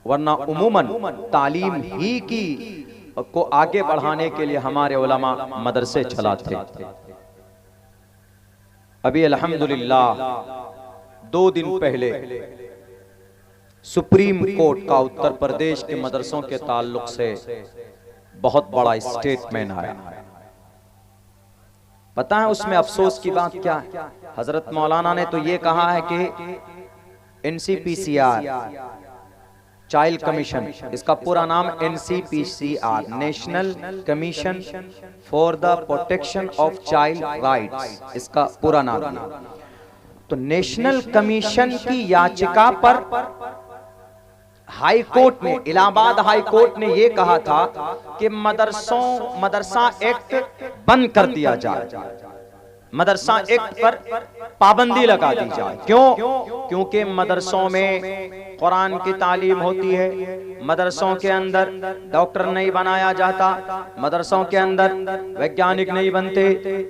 वरना उमूमन तालीम ही की को आगे बढ़ाने के लिए हमारे उलमा मदरसे चलाते। अभी अल्हम्दुलिल्लाह 2 दिन पहले सुप्रीम कोर्ट का उत्तर प्रदेश के मदरसों के ताल्लुक से बहुत बड़ा स्टेटमेंट आया। पता है उसमें अफसोस की बात क्या है? हजरत मौलाना ने तो ये कहा है कि NCPCR चाइल्ड कमीशन, इसका पूरा नाम NCPCR national commission for the protection of child rights, इसका पूरा नाम है। तो नेशनल कमीशन की याचिका पर हाई कोर्ट ने, इलाहाबाद हाई कोर्ट ने यह कहा था कि मदरसा एक्ट बंद कर दिया जाए, मदरसा एक्ट पर पाबंदी लगा दी जाए। क्यों? क्योंकि मदरसों में कुरान की तालीम होती है, मदरसों के अंदर डॉक्टर नहीं बनाया जाता, मदरसों के अंदर वैज्ञानिक नहीं बनते,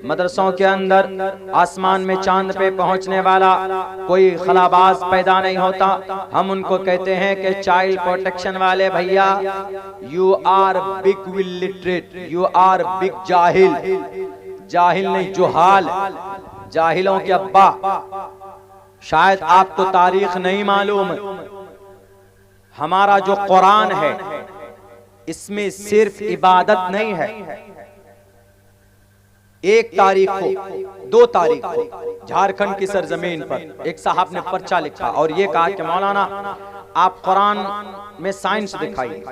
मदरसों के अंदर आसमान में चांद पे पहुंचने वाला कोई खलाबाज पैदा नहीं होता। हम उनको कहते हैं कि चाइल्ड प्रोटेक्शन वाले भैया, you are big illiterate, you are big जाहिल, जाहिल नहीं जुहाल, जाहिलों के अब्बा। शायद आपको तारीख नहीं मालूम, हमारा जो कुरान है इसमें सिर्फ इबादत नहीं है। 1 तारीख को 2 तारीख को झारखंड की सरजमीन पर एक साहब ने पर्चा लिखा और ये कहा कि मौलाना आप कुरान में साइंस दिखाइए,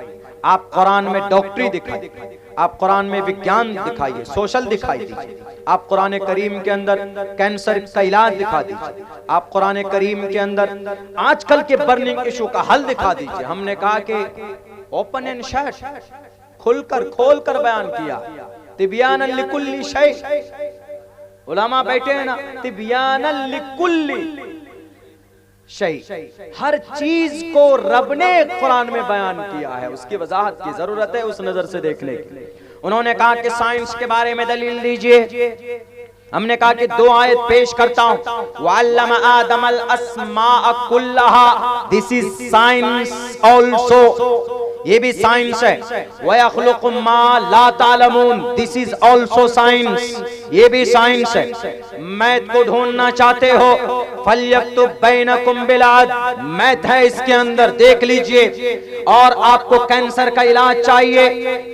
आप कुरान में डॉक्टरी दिखाइए, आप कुरान में विज्ञान दिखाइए, सोशल दिखाई दीजिए, आप कुरान करीम के अंदर कैंसर का इलाज दिखा दीजिए, आप कुरान करीम के अंदर आजकल के बर्निंग इशू का हल दिखा दीजिए। हमने कहा कि ओपन एंड शट, खुलकर खोलकर बयान किया, तिबियानन लिकुल्ली शै, उलमा बैठे हैं ना, तिबियानन लिकुल्ली शै, हर चीज को रब ने कुरान में बयान किया है, उसकी वजाहत की जरूरत है उस नजर से देखने की। उन्होंने कहा कि साइंस के बारे में दलील दीजिए। हमने कहा कि 2 आयत पेश करता हूं, वअल्लमा आदमल अस्माअ कुल्लहा, दिस इज साइंस आल्सो, ये भी साइंस है। वयख्लुकु मा ला तालमून, दिस इज आल्सो साइंस, ये भी साइंस है। मैथ को ढूंढना चाहते हो, फल्यक्तुब बैनकुम बिल अदल, मैथ है इसके अंदर, देख लीजिए। और आपको कैंसर का इलाज चाहिए,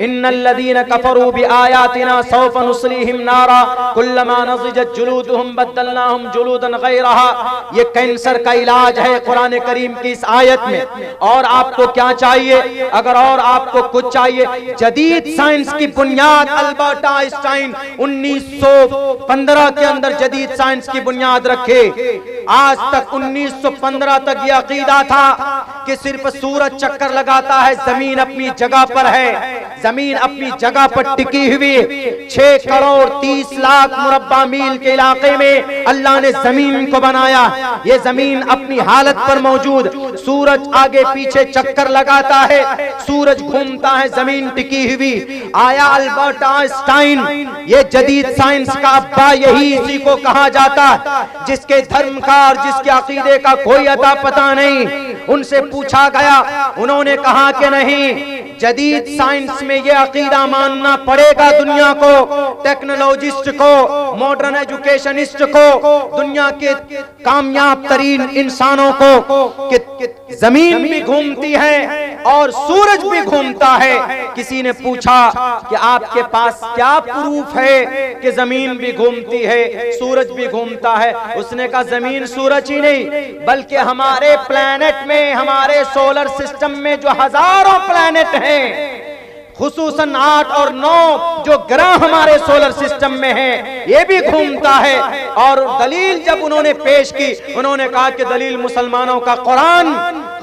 इन्नल लदीना कफरू बि आयातिना सौफ नुस्लीहिम नारा कुल्लमा नज़िजत जुलूदुहुम बद्दलनाहुम जुलूदन गैरहा, ये कैंसर का इलाज है कुरान करीम की इस आयत में। और आपको क्या चाहिए? अगर और आपको कुछ चाहिए, जदीद साइंस की बुनियाद अल्बर्ट आइंस्टाइन 1915 के अंदर जदीद साइंस की बुनियाद रखे। आज तक 1915 तक यह अकीदा था कि सिर्फ सूरज चक्कर लगाता है, जमीन अपनी जगह पर है, जमीन अपनी जगह पर टिकी हुई। 6 करोड़ 30 लाख मुरब्बा मील के इलाके में अल्लाह ने जमीन को बनाया, ये जमीन अपनी हालत पर मौजूद, सूरज आगे पीछे चक्कर लगाता है, सूरज घूमता है, जमीन टिकी हुई। आया अल्बर्ट आइंस्टाइन, ये जदीद साइंस का अब्बा यही इसी को कहा जाता, जिसके धर्म का और जिसके अकीदे का कोई अता पता नहीं। उनसे पूछा गया, उन्होंने कहा कि नहीं, जदीद साइंस में यह अकीदा मानना पड़ेगा दुनिया को, टेक्नोलॉजिस्ट को, मॉडर्न एजुकेशनिस्ट को, दुनिया के कामयाब तरीन इंसानों को, कि जमीन भी घूमती है और सूरज भी घूमता है। किसी ने पूछा कि आपके पास क्या प्रूफ है कि जमीन भी घूमती है, सूरज भी घूमता है? उसने कहा जमीन सूरज ही नहीं, बल्कि हमारे प्लैनेट में, हमारे सोलर सिस्टम में जो हजारों प्लैनेट हैं, खुसूसन 8 और 9 जो ग्रह हमारे सोलर सिस्टम में है, ये भी घूमता है। और दलील जब उन्होंने पेश की, उन्होंने कहा कि दलील मुसलमानों का कुरान,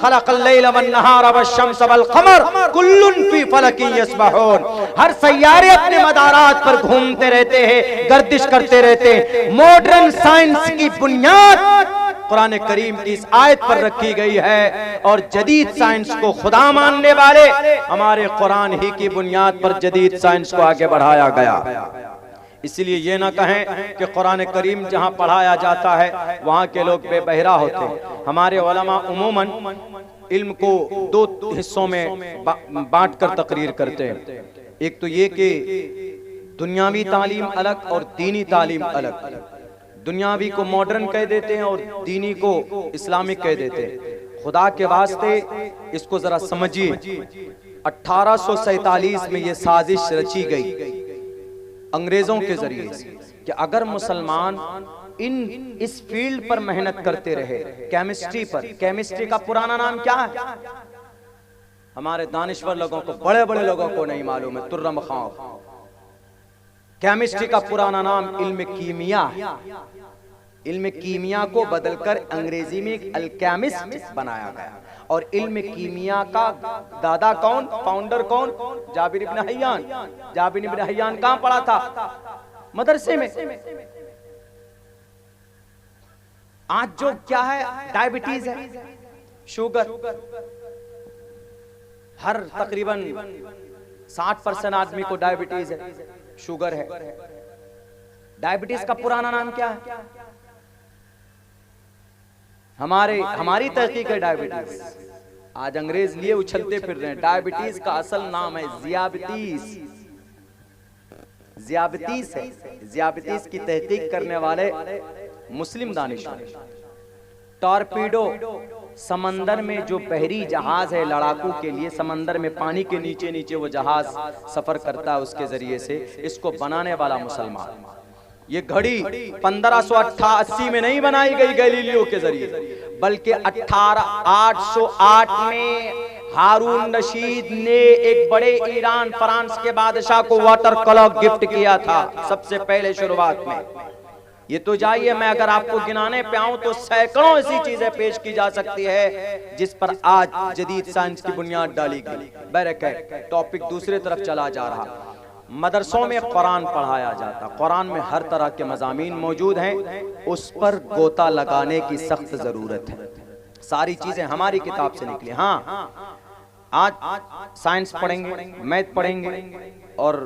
खलक़ल लैल वन नहार वश्शम्स वल क़मर कुल्लुन फी फ़लकिन यस्बहून, हर सैयारे अपने मदारात पर घूमते रहते हैं, गर्दिश करते रहते हैं। मॉडर्न साइंस की बुनियाद कुरान करीम की इस आयत पर रखी गई है, और जदीद साइंस को खुदा मानने वाले हमारे कुरान ही की बुनियाद पर जदीद साइंस को आगे बढ़ाया गया। इसलिए ये ना कहें कि कुरान करीम जहां पढ़ाया जाता है वहां के लोग बेबहरा होते हैं। हमारे उलमा उमूमन इल्म को दो हिस्सों में बांट कर तकरीर करते हैं। एक तो ये कि दुनियावी तालीम अलग और दीनी तालीम अलग। दुनियावी को मॉडर्न कह देते हैं और दीनी को इस्लामिक कह देते हैं। खुदा के वास्ते इसको जरा समझिए। 1847 में ये साजिश रची गई अंग्रेजों के जरिए से कि अगर मुसलमान इस फील्ड पर मेहनत करते रहे, केमिस्ट्री पर। केमिस्ट्री का पुराना नाम क्या है? हमारे दानिश्वर लोगों को, बड़े बड़े लोगों को नहीं मालूम है। तुर्रम खां, केमिस्ट्री का पुराना नाम इल्म कीमिया है। इल्म कीमिया को बदलकर अंग्रेजी में अल्केमिस्ट बनाया गया। और इल्म कीमिया का दादा कौन, फाउंडर कौन? जाबिर इब्न हय्यान। जाबिर इब्न हय्यान कहां पढ़ा था? मदरसे में। आज जो क्या है, डायबिटीज है, शुगर। हर तकरीबन 60% आदमी को डायबिटीज है, शुगर है। डायबिटीज का पुराना नाम क्या है? हमारी तहकीक है डायबिटीज। आज अंग्रेज लिए उछलते फिर रहे हैं। डायबिटीज का असल नाम है ज़ियाबितीस। ज़ियाबितीस है। ज़ियाबितीस की तहकीक करने वाले मुस्लिम दानिशवर। टॉर्पीडो, समंदर में जो बहरी जहाज है लड़ाकू के लिए, समंदर में पानी के नीचे नीचे वो जहाज सफर करता है, उसके जरिए से इसको बनाने वाला मुसलमान। ये घड़ी 1580 में नहीं बनाई गई गैलीलियो के जरिए, बल्कि 1808 में हारून रशीद ने एक बड़े ईरान फ्रांस के बादशाह को वाटर क्लॉक गिफ्ट किया था सबसे पहले शुरुआत में। ये तो जाइए, मैं अगर आपको गिनाने पे आऊं तो सैकड़ों ऐसी चीजें पेश की जा सकती है जिस पर आज जदीद साइंस की बुनियाद डाली गई। बैरक टॉपिक दूसरे तरफ चला जा रहा। मदरसों में कुरान पढ़ाया जाता, कुरान में हर तरह के मज़ामीन मौजूद हैं, उस पर गोता लगाने की सख्त जरूरत है। सारी चीजें हमारी किताब से निकली। हाँ, आज साइंस पढ़ेंगे, मैथ पढ़ेंगे और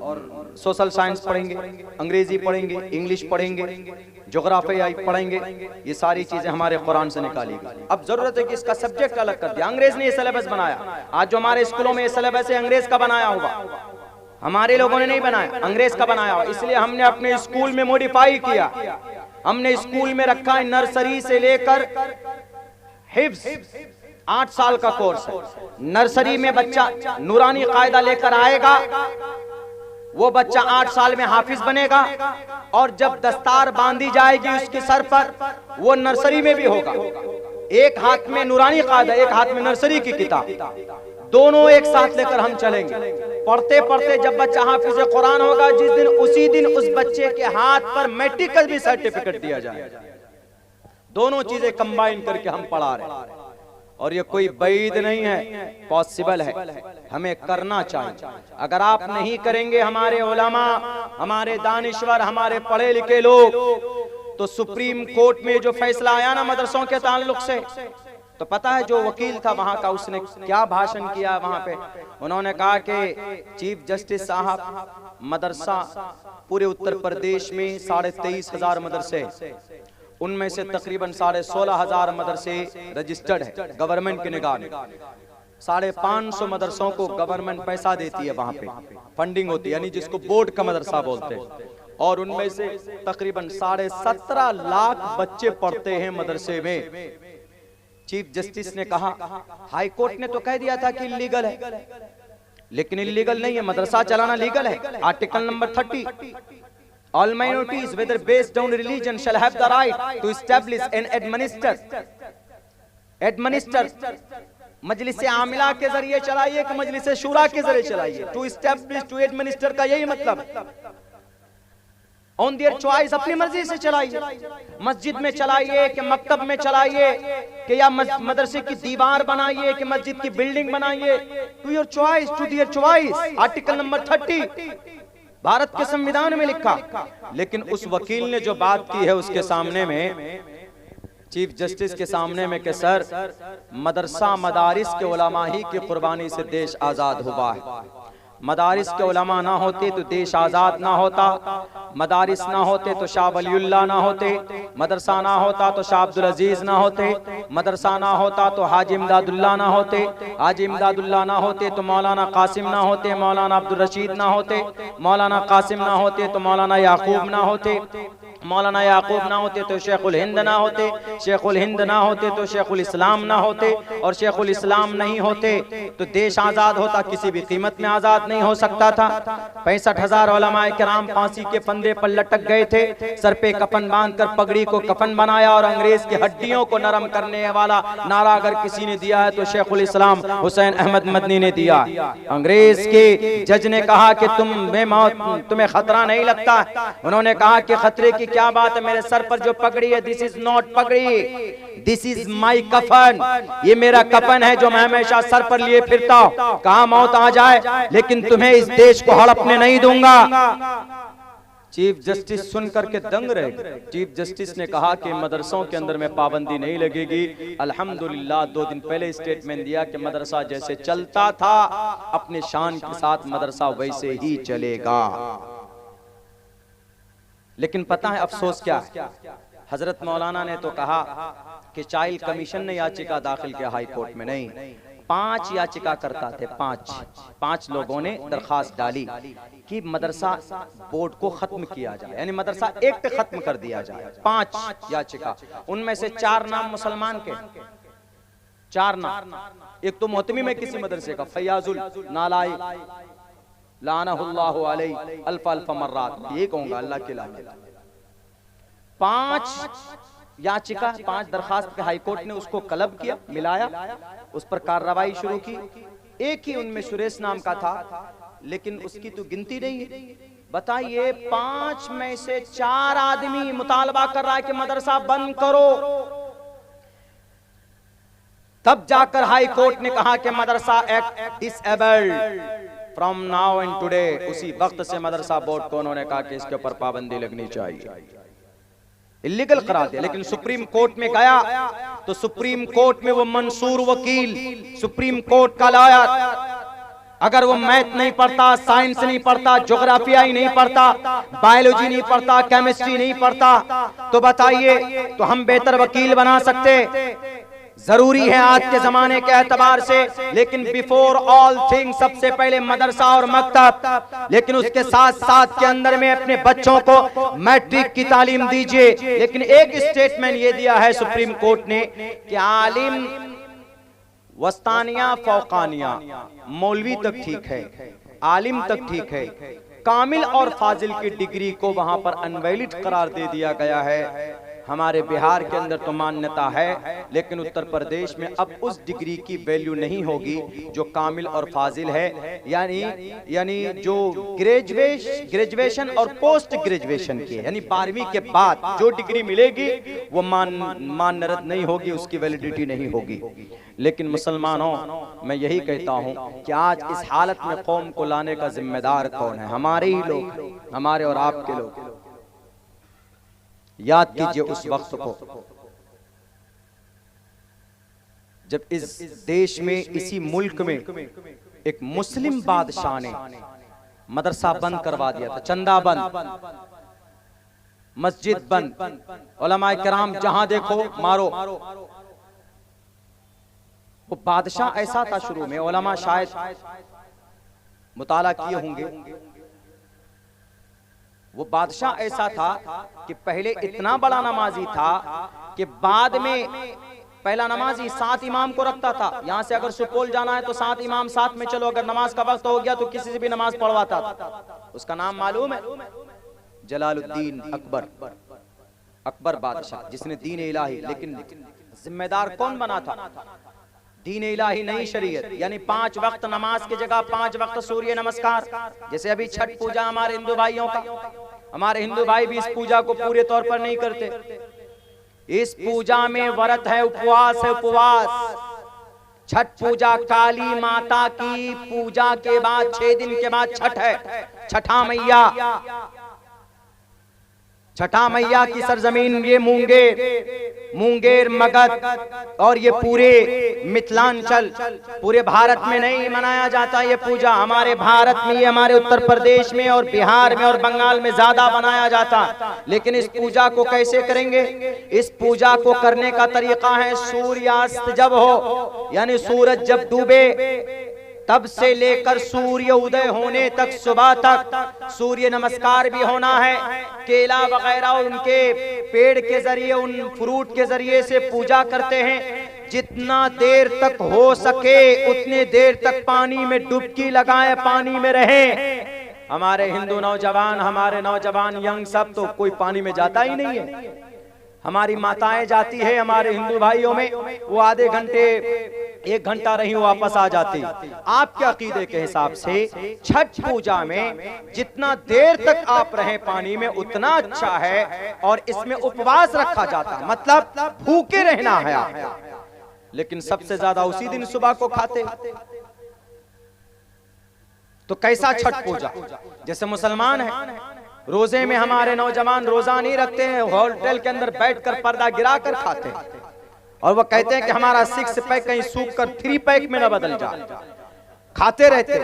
सोशल साइंस पढ़ेंगे, अंग्रेजी पढ़ेंगे, इंग्लिश पढ़ेंगे, ज्योग्राफी पढ़ेंगे। ये सारी चीजें हमारे कुरान से निकाली गई। अब जरूरत है कि इसका सब्जेक्ट अलग कर दिया। अंग्रेज ने ये सिलेबस बनाया। आज जो हमारे स्कूलों में ये सिलेबस है अंग्रेज का बनाया हुआ, हमारे लोगों ने नहीं बनाया, अंग्रेज का बनाया हुआ। इसलिए हमने अपने स्कूल में मॉडिफाई किया। हमने स्कूल में रखा है नर्सरी से लेकर हिफ्ज, 8 साल का कोर्स है। नर्सरी में बच्चा नूरानी कायदा लेकर आएगा, वो बच्चा 8 साल में हाफिज बनेगा, और जब दस्तार बांधी जाएगी उसके सर पर, वो नर्सरी में भी होगा। एक हाथ में नूरानी कायदा, एक हाथ में नर्सरी की किताब, दोनों एक साथ लेकर हम चलेंगे। पढ़ते पढ़ते जब बच्चा हाफिज कुरान होगा, जिस दिन उसी दिन उस बच्चे के हाथ पर मैट्रिक का भी सर्टिफिकेट दिया जाएगा। दोनों चीजें कंबाइन करके हम पढ़ा रहे हैं। और ये कोई बैद नहीं है, पॉसिबल है, हमें करना चाहिए। अगर आप नहीं करेंगे, हमारे उलमा, हमारे दानिश्वर, हमारे पढ़े लिखे लोग, तो सुप्रीम कोर्ट में जो फैसला आया ना मदरसों के ताल्लुक से, तो पता है जो वकील था वहां का, उसने क्या भाषण किया वहां पे? उन्होंने कहा कि चीफ जस्टिस साहब, मदरसा पूरे उत्तर प्रदेश में 23,500 मदरसे, उनमें से तकरीबन 16,500 मदरसे रजिस्टर्ड है गवर्नमेंट की निगाह में। 550 मदरसों को गवर्नमेंट पैसा देती है, वहां पे फंडिंग होती है, यानी जिसको बोर्ड का मदरसा बोलते हैं। और उनमें से तकरीबन 17.5 लाख बच्चे पढ़ते हैं मदरसे में। चीफ जस्टिस ने कहा, हाई कोर्ट ने तो कह दिया था कि इलीगल है, लेकिन इलीगल नहीं है, मदरसा चलाना लीगल है। Article number 30, all minorities whether based on religion shall have the right to establish and administer मजलिस आमिला के जरिए चलाइए कि मजलिस शूरा के जरिए चलाइए। टू एस्टैब्लिश, टू एडमिनिस्टर का यही मतलब, ऑन देयर चॉइस, अपनी मर्जी से चलाइए। मस्जिद में चलाइए कि मकतब में चलाइए कि या मदरसे की दीवार बनाइए कि मस्जिद की बिल्डिंग बनाइए, to your choice, to their choice. Article number 30 भारत के संविधान में लिखा। लेकिन उस वकील ने जो बात की है उसके सामने में, चीफ जस्टिस के सामने में, कि सर मदरसा मदारिस के उलमा ही की कुर्बानी से देश आजाद हुआ है। मदारिस के उलमा ना होते तो देश आजाद ना होता, मदारिस ना होते तो शाह वलीउल्लाह ना होते, मदरसा ना होता तो शाह अब्दुल अजीज ना होते, मदरसा ना होता तो हाजी इमदादुल्लाह ना होते, हाजी इमदादुल्लाह ना होते तो मौलाना कासिम ना होते, मौलाना अब्दुल रशीद ना होते, मौलाना कासिम ना होते तो मौलाना याकूब ना होते, मौलाना याकूब ना होते तो शेखुल हिंद ना होते, शेखुल हिंद ना होते तो शेखुल इस्लाम ना होते, और शेखुल इस्लाम नहीं होते तो देश आजाद होता, किसी भी कीमत में आजाद नहीं हो सकता था। 65,000 उलमाए किराम फांसी के फंदे पर लटक गए थे, सर पे कफन बांधकर पगड़ी को कफन बनाया, और अंग्रेज की हड्डियों को नरम करने वाला नारा अगर किसी ने दिया है तो शेखुल इस्लाम हुसैन अहमद मदनी ने दिया। अंग्रेज के जज ने कहा कि तुम्हें खतरा नहीं लगता, उन्होंने कहा कि खतरे की क्या बात है, मेरे सर पर जो पगड़ी है दिस इज नॉट पगड़ी, दिस इज माई कफन, ये मेरा कफन है जो मैं हमेशा सर पर लिए फिरता हूं, कहां मौत आ जाए लेकिन तुम्हें इस देश को हड़पने नहीं दूंगा। चीफ जस्टिस सुन करके दंग रहे। चीफ जस्टिस ने कहा कि मदरसों के अंदर में पाबंदी नहीं लगेगी। अल्हम्दुलिल्लाह 2 दिन पहले स्टेटमेंट दिया कि मदरसा जैसे चलता था अपने शान के साथ मदरसा वैसे ही चलेगा। लेकिन पता है अफसोस क्या है, हजरत मौलाना ने तो कहा कि चाइल्ड कमीशन ने याचिका दाखिल किया हाई कोर्ट में, नहीं 5 याचिका करता थे, 5 लोगों ने दरखास्त डाली कि मदरसा बोर्ड को खत्म किया जाए, यानी मदरसा एक्ट खत्म कर दिया जाए। 5 याचिका, उनमें से 4 नाम मुसलमान के, 4 नाम। एक तो मोहतमी में किसी मदरसे का फैयाजुल नालाई लानहुल्लाहु अलैहि अल्फ अल्फ मर्रात, ये कहूंगा अल्लाह के लाने। 5 याचिका, 5 दरखास्त पे हाईकोर्ट ने उसको कलब किया, मिलाया, उस पर कार्रवाई शुरू की। एक ही उनमें सुरेश नाम का था, लेकिन उसकी तो गिनती नहीं है। बताइए 5 में से 4 आदमी मुतालबा कर रहा है कि मदरसा बंद करो, तब जाकर हाई कोर्ट ने कहा कि मदरसा act disabled from now and today. उसी वक्त से मदरसा बोर्ड को उन्होंने कहा कि इसके ऊपर पाबंदी लगनी चाहिए, इलीगल करा दिया। लेकिन सुप्रीम कोर्ट में गया तो सुप्रीम कोर्ट में वो मंसूर वकील, सुप्रीम कोर्ट का लॉयर, अगर वो मैथ नहीं पढ़ता, साइंस नहीं पढ़ता, ज्योग्राफिया ही नहीं पढ़ता, बायोलॉजी नहीं पढ़ता, केमिस्ट्री नहीं पढ़ता, तो बताइए तो हम बेहतर वकील बना सकते? जरूरी है आज के जमाने के एतबार से, लेकिन बिफोर ऑल थिंग सबसे पहले मदरसा और मकतब, लेकिन उसके साथ साथ के अंदर में अपने बच्चों को मैट्रिक की तालीम दीजिए। लेकिन एक स्टेटमेंट ये दिया है सुप्रीम कोर्ट ने कि आलिम वस्तानिया फौकानिया, मौलवी तक ठीक है, आलिम तक ठीक है, कामिल और फाजिल की डिग्री को वहां पर अनवैलिड करार दे दिया गया है। हमारे बिहार के अंदर तो मान्यता है, लेकिन उत्तर प्रदेश में अब उस डिग्री की वैल्यू नहीं होगी जो कामिल और फाजिल है, यानी जो ग्रेजुएशन और पोस्ट ग्रेजुएशन की, यानी 12वीं के बाद जो डिग्री मिलेगी वो मान्यता नहीं होगी, उसकी वैलिडिटी नहीं होगी। लेकिन मुसलमानों, मैं यही कहता हूं कि आज इस हालत में कौम को लाने का जिम्मेदार कौन है? हमारे ही लोग, हमारे और आपके लोग। याद कीजिए उस वक्त को जब इस देश में, इसी मुल्क में एक मुस्लिम बादशाह ने मदरसा बंद करवा दिया था, चंदा बंद, मस्जिद बंद, उलमाए किराम जहां देखो मारो। वो बादशाह ऐसा था, शुरू में उलमा शायद मुताला किए होंगे, वो बादशाह ऐसा था कि पहले इतना बड़ा नमाजी था कि बाद में पहला नमाजी 7 इमाम को रखता था। यहां से अगर सुपौल जाना है तो 7 इमाम साथ में चलो, अगर नमाज का वक्त हो गया तो किसी से भी नमाज पढ़वाता था। उसका नाम मालूम है? जलालुद्दीन अकबर, अकबर बादशाह, जिसने दीन इलाही, लेकिन जिम्मेदार कौन बना था? दीन इलाही नहीं शरीयत, यानी 5 वक्त नमाज की जगह 5 वक्त सूर्य नमस्कार। जैसे अभी छठ पूजा हमारे हिंदू भाइयों का, हमारे हिंदू भाई भी इस पूजा को पूरे तौर पर नहीं करते। इस पूजा में व्रत है, उपवास है, उपवास। छठ पूजा काली माता की पूजा के बाद 6 दिन के बाद छठ है, छठा मैया। छठा मैया की सरजमीन ये मुंगेर मगध और ये पूरे मिथिलांचल, पूरे भारत में नहीं मनाया जाता ये पूजा। हमारे भारत में, ये हमारे उत्तर प्रदेश में और बिहार में और बंगाल में ज्यादा बनाया जाता। लेकिन इस पूजा को कैसे करेंगे? इस पूजा को करने का तरीका है, सूर्यास्त जब हो, यानी सूरज जब डूबे तब से लेकर सूर्य उदय होने तक, सुबह तक सूर्य नमस्कार भी होना है। केला वगैरह उनके पेड़ के जरिए, उन फ्रूट के जरिए से पूजा करते हैं। जितना देर तक हो सके उतने देर तक पानी में डुबकी लगाएं, पानी में रहें। हमारे हिंदू नौजवान, हमारे नौजवान यंग सब तो कोई पानी में जाता ही नहीं है। हमारी माताएं जाती है, हमारे हिंदू भाइयों में वो आधे घंटे 1 घंटा रही वापस आ जाती। आपके अकीदे के हिसाब से छठ पूजा में जितना देर तक आप रहें पानी में उतना अच्छा है, और इसमें उपवास रखा जाता, मतलब भूखे रहना है आप। लेकिन सबसे ज्यादा उसी दिन सुबह को खाते। तो कैसा छठ पूजा? जैसे मुसलमान है, रोजे में हमारे नौजवान रोजा नहीं रखते हैं, होटल के अंदर बैठकर पर्दा गिराकर खाते हैं, और वो कहते हैं कि हमारा 6 पैक कहीं सूख कर 3 पैक में न बदल जाए। खाते रहते,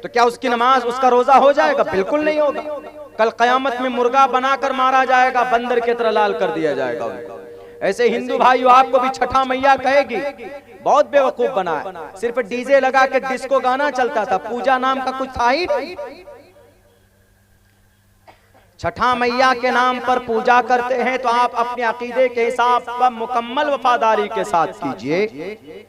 तो क्या उसकी नमाज, उसका रोजा हो जाएगा? बिल्कुल नहीं होगा। कल कयामत में मुर्गा बनाकर मारा जाएगा, बंदर की तरह लाल कर दिया जाएगा उनको। ऐसे हिंदू भाइयों, आपको भी छठा मैया कहेगी, बहुत बेवकूफ बना है। सिर्फ डीजे लगा के डिस्को गाना चलता था, पूजा नाम का कुछ था ही नहीं। छठा मैया के नाम पर पूजा करते हैं तो आप अपने अकीदे के हिसाब पर मुकम्मल वफादारी के साथ कीजिए।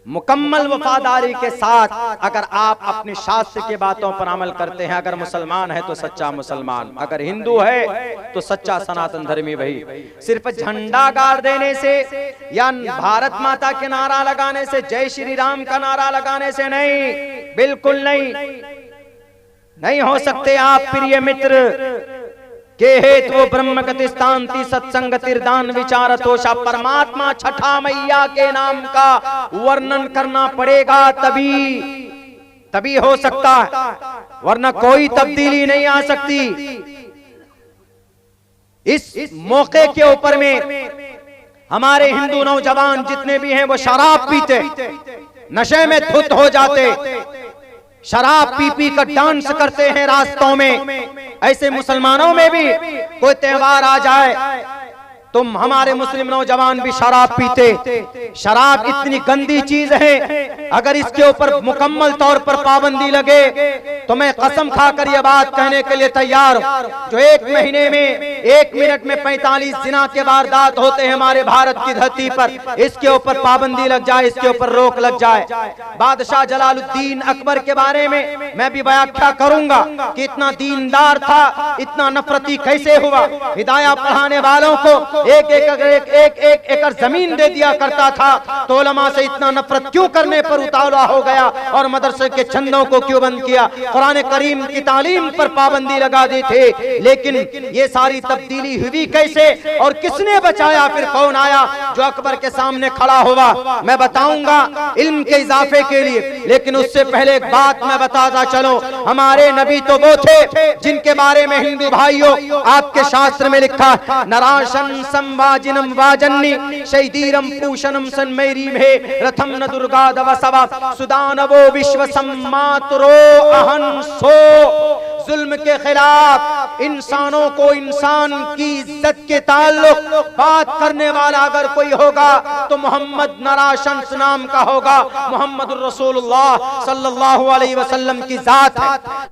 मुकम्मल वफादारी के साथ अगर आप अपने शास्त्र की बातों पर अमल करते हैं, अगर मुसलमान है तो सच्चा मुसलमान, अगर हिंदू है तो सच्चा सनातन धर्मी भाई। सिर्फ झंडा गाड़ देने से या भारत माता के नारा लगाने से, जय श्री राम का नारा लगाने से नहीं, बिल्कुल नहीं हो सकते आप प्रिय मित्र। के हेतु ब्रह्म गतिस्तांति सत्संगतिर्दान विचारतोषा। परमात्मा छठा मैया के नाम का वर्णन करना पड़ेगा, तभी हो सकता है, वरना कोई तब्दीली नहीं आ सकती। इस मौके के ऊपर में हमारे हिंदू नौजवान जितने भी हैं वो शराब पीते, नशे में धुत हो जाते, शराब पी कर डांस करते हैं रास्तों में। ऐसे मुसलमानों में भी कोई त्योहार आ जाए तो हमारे मुस्लिम नौजवान भी शराब पीते। शराब इतनी गंदी चीज है, अगर इसके ऊपर मुकम्मल तौर पर पाबंदी लगे तो मैं कसम खाकर यह बात कहने के लिए तैयार हूं, जो 1 महीने में 1 मिनट में 45 जिना के वारदात होते हैं हमारे भारत की धरती पर, इसके ऊपर पाबंदी लग जाए, इसके ऊपर रोक लग जाए। बादशाह जलालुद्दीन अकबर के बारे में मैं भी व्याख्या करूंगा कि इतना दीनदार था, इतना नफरती कैसे हुआ। हिदाया पढ़ाने वालों को एक एकड़ जमीन दे दिया करता था, तो उलमा से इतना नफरत क्यों करने पर उतावला हो गया और मदरसे के चंदों को क्यों बंद किया, कुरान करीम की तालीम पर पाबंदी लगा दी थे। लेकिन ये सारी तब्दीली हुई कैसे और किसने बचाया? फिर कौन आया जो अकबर के सामने खड़ा हुआ? मैं बताऊंगा इल्म के इजाफे के लिए, लेकिन उससे पहले एक बात मैं बताता चलो। हमारे नबी तो वो थे जिनके बारे में हिंदू भाइयों आपके शास्त्र में लिखा, नराशन संवाजिनम वाजन्नी शैदीरम पूषणम सन्मैरी में रथम न दुर्गा दवसवा सुदानवो विश्व सम्मातरो अहंसो। जुल्म के खिलाफ इंसानों को इंसान की इज्जत के ताल्लुक बात करने वाला अगर कोई होगा तो मोहम्मद नराशंस नाम का होगा। मोहम्मद रसूलुल्लाह सल्लल्लाहु अलैहि वसल्लम की जात है।